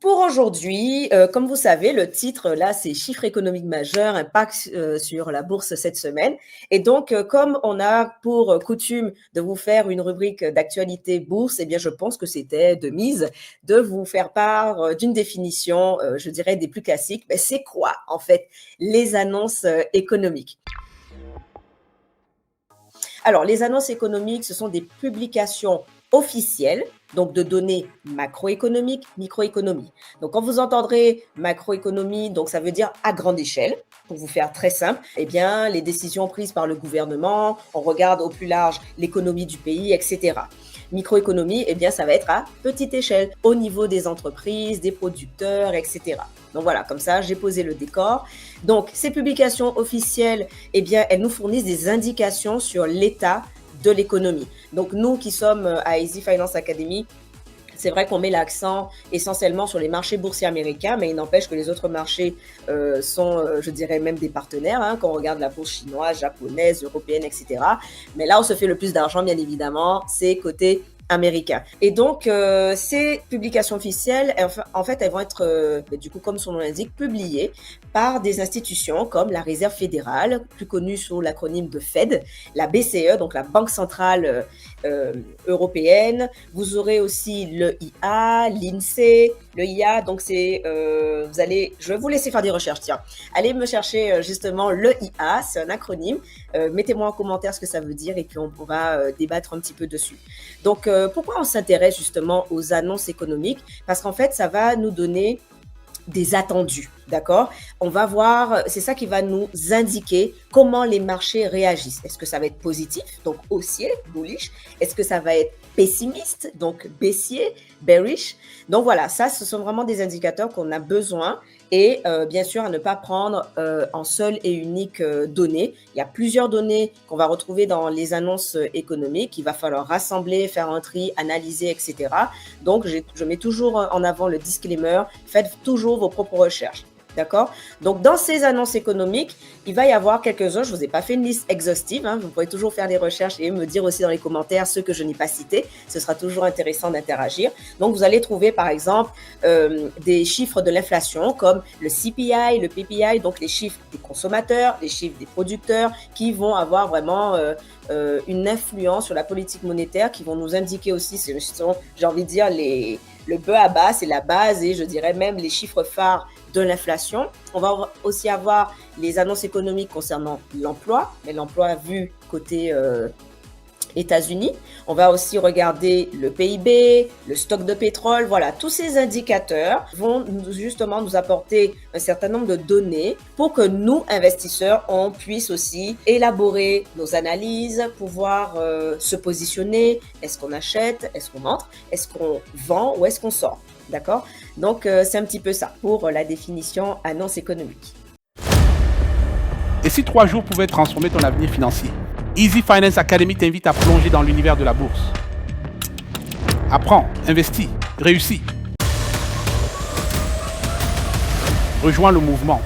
pour aujourd'hui, comme vous savez, le titre là, c'est chiffres économiques majeurs, impact sur la bourse cette semaine. Et donc, comme on a pour coutume de vous faire une rubrique d'actualité bourse, eh bien, je pense que c'était de mise de vous faire part d'une définition, je dirais, des plus classiques. Mais c'est quoi, en fait, les annonces économiques? Alors, les annonces économiques, ce sont des publications officielles, donc de données macroéconomiques, microéconomie. Donc, quand vous entendrez macroéconomie, donc ça veut dire à grande échelle. Pour vous faire très simple, eh bien, les décisions prises par le gouvernement, on regarde au plus large l'économie du pays, etc. Microéconomie, eh bien, ça va être à petite échelle, au niveau des entreprises, des producteurs, etc. Donc voilà, comme ça, j'ai posé le décor. Donc, ces publications officielles, eh bien, elles nous fournissent des indications sur l'état de l'économie. Donc, nous qui sommes à Easy Finance Academy, c'est vrai qu'on met l'accent essentiellement sur les marchés boursiers américains, mais il n'empêche que les autres marchés sont, je dirais, même des partenaires, hein, quand on regarde la bourse chinoise, japonaise, européenne, etc. Mais là, on se fait le plus d'argent, bien évidemment, c'est côté américain. Et donc, ces publications officielles, en fait, elles vont être, du coup, comme son nom l'indique, publiées par des institutions comme la Réserve fédérale, plus connue sous l'acronyme de Fed, la BCE, donc la Banque centrale européenne. Vous aurez aussi le IA, l'INSEE. Le IA, donc c'est, je vais vous laisser faire des recherches, tiens. Allez me chercher justement le IA, c'est un acronyme. Mettez-moi en commentaire ce que ça veut dire et puis on pourra débattre un petit peu dessus. Donc, pourquoi on s'intéresse justement aux annonces économiques? Parce qu'en fait, ça va nous donner des attendus, d'accord? On va voir, c'est ça qui va nous indiquer comment les marchés réagissent. Est-ce que ça va être positif, donc haussier, bullish? Est-ce que ça va être pessimiste, donc baissier, bearish? Donc voilà, ça, ce sont vraiment des indicateurs qu'on a besoin et bien sûr à ne pas prendre en seule et unique donnée. Il y a plusieurs données qu'on va retrouver dans les annonces économiques. Il va falloir rassembler, faire un tri, analyser, etc. Donc, je mets toujours en avant le disclaimer. Faites toujours vos propres recherches. D'accord? Donc, dans ces annonces économiques, il va y avoir quelques-uns. Je ne vous ai pas fait une liste exhaustive. Hein. Vous pourrez toujours faire des recherches et me dire aussi dans les commentaires ceux que je n'ai pas cités. Ce sera toujours intéressant d'interagir. Donc, vous allez trouver, par exemple, des chiffres de l'inflation comme le CPI, le PPI, donc les chiffres des consommateurs, les chiffres des producteurs qui vont avoir vraiment une influence sur la politique monétaire, qui vont nous indiquer aussi, j'ai envie de dire, le bas à bas, c'est la base et je dirais même les chiffres phares de l'inflation. On va aussi avoir les annonces économiques concernant l'emploi, mais l'emploi vu côté États-Unis. On va aussi regarder le PIB, le stock de pétrole. Voilà, tous ces indicateurs vont justement nous apporter un certain nombre de données pour que nous, investisseurs, on puisse aussi élaborer nos analyses, pouvoir se positionner. Est-ce qu'on achète? Est-ce qu'on entre? Est-ce qu'on vend ou est-ce qu'on sort? D'accord? Donc, c'est un petit peu ça pour la définition annonce économique. Et si 3 jours pouvaient transformer ton avenir financier? Easy Finance Academy t'invite à plonger dans l'univers de la bourse. Apprends, investis, réussis. Rejoins le mouvement.